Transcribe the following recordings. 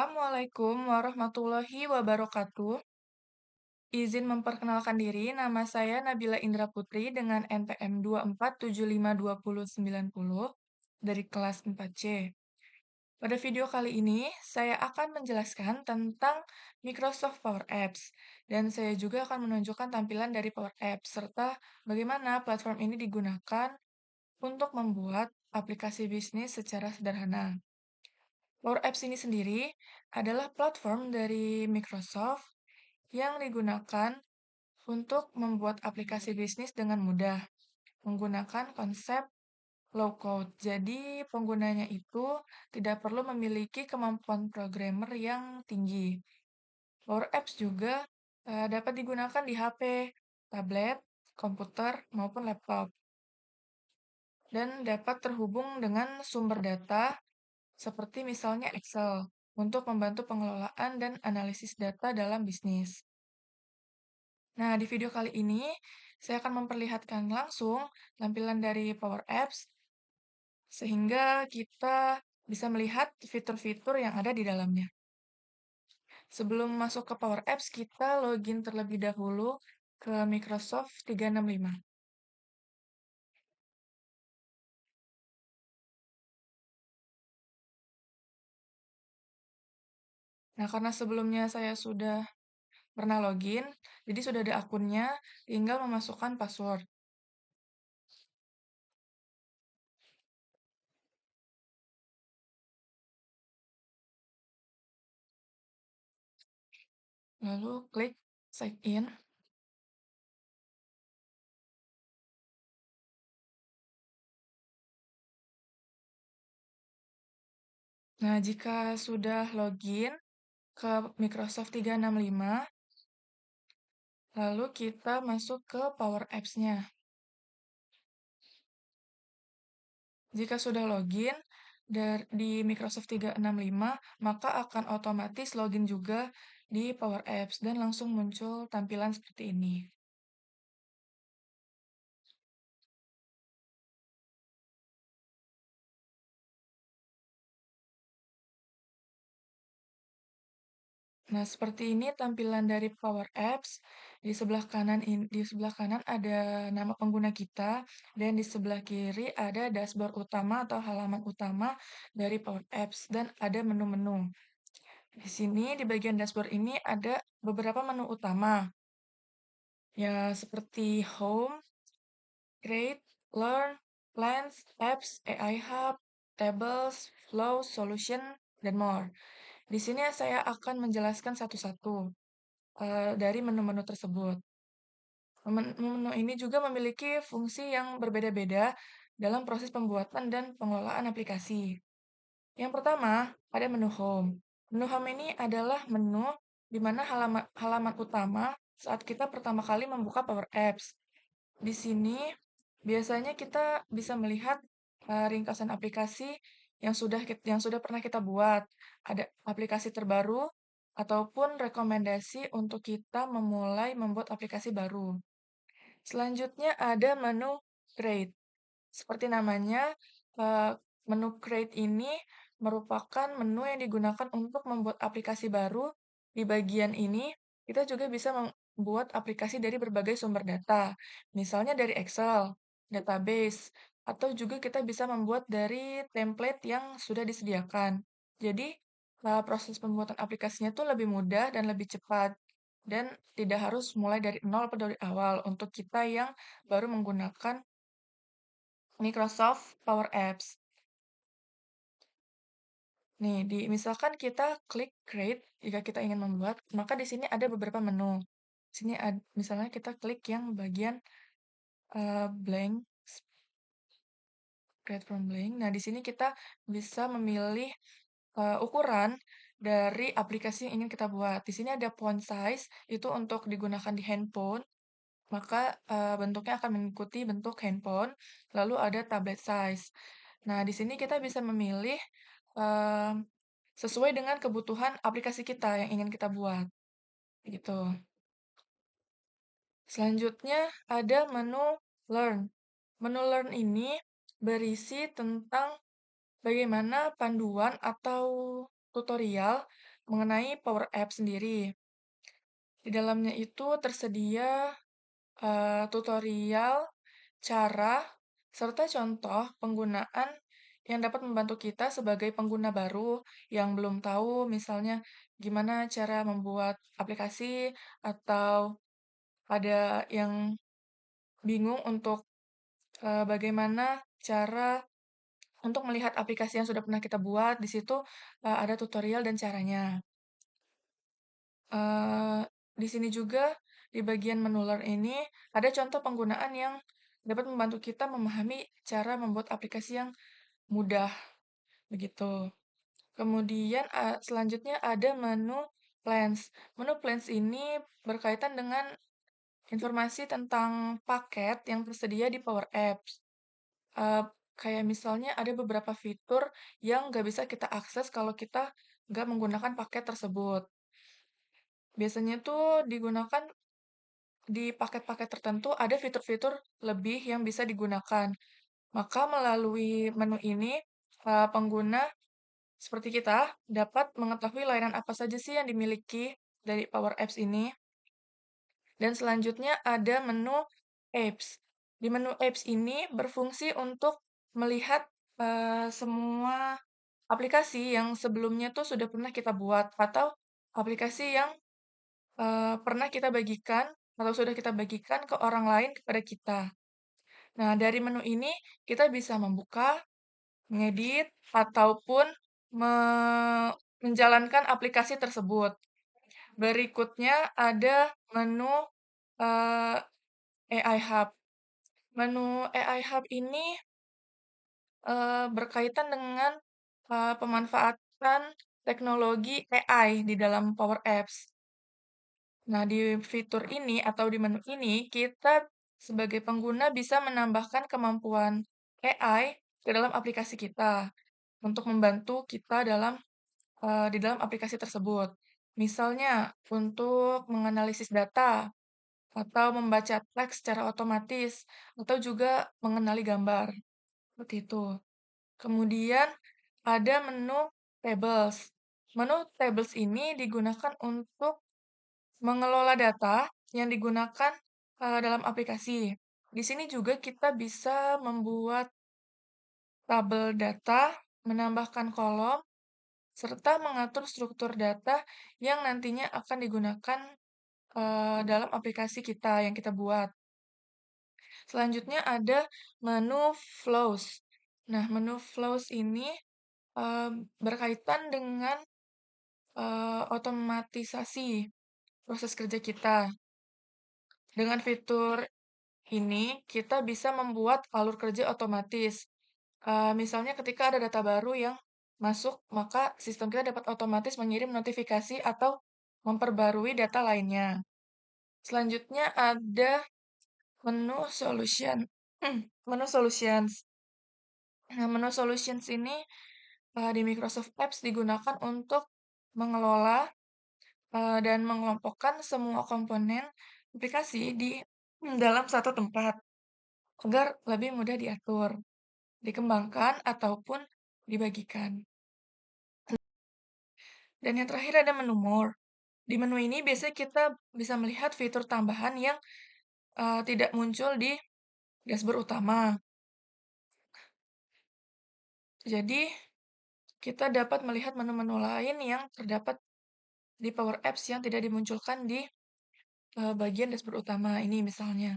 Assalamualaikum warahmatullahi wabarakatuh. Izin memperkenalkan diri, nama saya Nabila Indra Putri dengan NPM 24752090 dari kelas 4C. Pada video kali ini, saya akan menjelaskan tentang Microsoft Power Apps, dan saya juga akan menunjukkan tampilan dari Power Apps, serta bagaimana platform ini digunakan untuk membuat aplikasi bisnis secara sederhana. Power Apps ini sendiri adalah platform dari Microsoft yang digunakan untuk membuat aplikasi bisnis dengan mudah menggunakan konsep low code. Jadi, penggunanya itu tidak perlu memiliki kemampuan programmer yang tinggi. Power Apps juga dapat digunakan di HP, tablet, komputer, maupun laptop, dan dapat terhubung dengan sumber data seperti misalnya Excel, untuk membantu pengelolaan dan analisis data dalam bisnis. Nah, di video kali ini, saya akan memperlihatkan langsung tampilan dari Power Apps, sehingga kita bisa melihat fitur-fitur yang ada di dalamnya. Sebelum masuk ke Power Apps, kita login terlebih dahulu ke Microsoft 365. Nah, karena sebelumnya saya sudah pernah login, jadi sudah ada akunnya, tinggal memasukkan password. Lalu klik sign in. Nah, jika sudah login ke Microsoft 365, lalu kita masuk ke Power Apps-nya. Jika sudah login di Microsoft 365, maka akan otomatis login juga di Power Apps dan langsung muncul tampilan seperti ini. Nah, seperti ini tampilan dari Power Apps. Di sebelah kanan ada nama pengguna kita dan di sebelah kiri ada dashboard utama atau halaman utama dari Power Apps dan ada menu-menu. Di sini di bagian dashboard ini ada beberapa menu utama. Ya, seperti Home, Create, Learn, Plans, Apps, AI Hub, Tables, Flow, Solution, dan more. Di sini saya akan menjelaskan satu-satu dari menu-menu tersebut. Menu ini juga memiliki fungsi yang berbeda-beda dalam proses pembuatan dan pengelolaan aplikasi. Yang pertama, ada menu Home. Menu Home ini adalah menu di mana halaman utama saat kita pertama kali membuka Power Apps. Di sini biasanya kita bisa melihat ringkasan aplikasi yang sudah pernah kita buat. Ada aplikasi terbaru ataupun rekomendasi untuk kita memulai membuat aplikasi baru. Selanjutnya ada menu Create. Seperti namanya, eee, menu Create ini merupakan menu yang digunakan untuk membuat aplikasi baru. Di bagian ini, kita juga bisa membuat aplikasi dari berbagai sumber data, misalnya dari Excel, database, atau juga kita bisa membuat dari template yang sudah disediakan. Jadi, proses pembuatan aplikasinya tuh lebih mudah dan lebih cepat, dan tidak harus mulai dari nol atau dari awal untuk kita yang baru menggunakan Microsoft Power Apps. Nih, misalkan kita klik Create jika kita ingin membuat, maka di sini ada beberapa menu. Sini misalnya kita klik yang bagian blank, Create from blank. Nah, di sini kita bisa memilih ukuran dari aplikasi yang ingin kita buat. Di sini ada font size, itu untuk digunakan di handphone, maka bentuknya akan mengikuti bentuk handphone. Lalu ada tablet size. Nah, di sini kita bisa memilih eee, sesuai dengan kebutuhan aplikasi kita yang ingin kita buat, gitu. Selanjutnya ada menu Learn. Menu Learn ini berisi tentang bagaimana panduan atau tutorial mengenai Power Apps sendiri. Di dalamnya itu tersedia tutorial, cara, serta contoh penggunaan yang dapat membantu kita sebagai pengguna baru yang belum tahu misalnya gimana cara membuat aplikasi atau ada yang bingung untuk bagaimana cara untuk melihat aplikasi yang sudah pernah kita buat. Di situ ada tutorial dan caranya. Eee, di sini juga di bagian menu Learn ini ada contoh penggunaan yang dapat membantu kita memahami cara membuat aplikasi yang mudah, begitu. Kemudian, selanjutnya ada menu Plans. Menu Plans ini berkaitan dengan informasi tentang paket yang tersedia di Power Apps. Eee, kayak misalnya ada beberapa fitur yang nggak bisa kita akses kalau kita nggak menggunakan paket tersebut. Biasanya tuh digunakan di paket-paket tertentu ada fitur-fitur lebih yang bisa digunakan. Maka melalui menu ini, pengguna seperti kita dapat mengetahui layanan apa saja sih yang dimiliki dari Power Apps ini. Dan selanjutnya ada menu Apps. Di menu Apps ini berfungsi untuk melihat semua aplikasi yang sebelumnya tuh sudah pernah kita buat atau aplikasi yang pernah kita bagikan atau sudah kita bagikan ke orang lain kepada kita. Nah, dari menu ini kita bisa membuka, mengedit, ataupun menjalankan aplikasi tersebut. Berikutnya ada menu eh, AI Hub. Menu AI Hub ini berkaitan dengan pemanfaatan teknologi AI di dalam Power Apps. Nah, di fitur ini atau di menu ini, kita sebagai pengguna bisa menambahkan kemampuan AI ke dalam aplikasi kita untuk membantu kita di dalam aplikasi tersebut. Misalnya, untuk menganalisis data atau membaca teks secara otomatis atau juga mengenali gambar. Seperti itu. Kemudian ada menu tables. Menu tables ini digunakan untuk mengelola data yang digunakan dalam aplikasi. Di sini juga kita bisa membuat tabel data, menambahkan kolom, serta mengatur struktur data yang nantinya akan digunakan dalam aplikasi kita yang kita buat. Selanjutnya ada menu flows. Nah, menu flows ini berkaitan dengan otomatisasi proses kerja kita. Dengan fitur ini, kita bisa membuat alur kerja otomatis. Misalnya ketika ada data baru yang masuk, maka sistem kita dapat otomatis mengirim notifikasi atau memperbarui data lainnya. Selanjutnya ada menu solution. Menu solutions. Nah, menu solutions ini di Microsoft Apps digunakan untuk mengelola dan mengelompokkan semua komponen aplikasi di dalam satu tempat agar lebih mudah diatur, dikembangkan, ataupun dibagikan. Dan yang terakhir ada menu More. Di menu ini biasanya kita bisa melihat fitur tambahan yang tidak muncul di dashboard utama. Jadi, kita dapat melihat menu-menu lain yang terdapat di Power Apps yang tidak dimunculkan di bagian dashboard utama ini misalnya.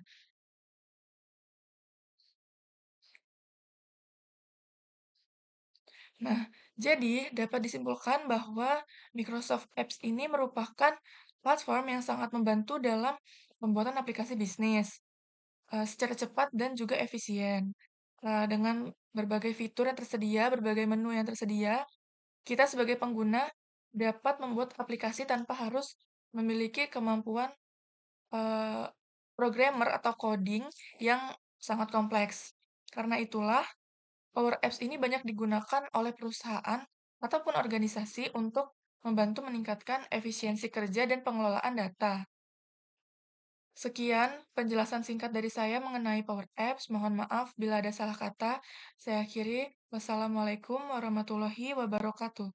Nah, jadi dapat disimpulkan bahwa Microsoft Apps ini merupakan platform yang sangat membantu dalam pembuatan aplikasi bisnis secara cepat dan juga efisien. Dengan berbagai fitur yang tersedia, berbagai menu yang tersedia, kita sebagai pengguna dapat membuat aplikasi tanpa harus memiliki kemampuan eh, programmer atau coding yang sangat kompleks. Karena itulah, Power Apps ini banyak digunakan oleh perusahaan ataupun organisasi untuk membantu meningkatkan efisiensi kerja dan pengelolaan data. Sekian penjelasan singkat dari saya mengenai Power Apps. Mohon maaf bila ada salah kata. Saya akhiri. Wassalamualaikum warahmatullahi wabarakatuh.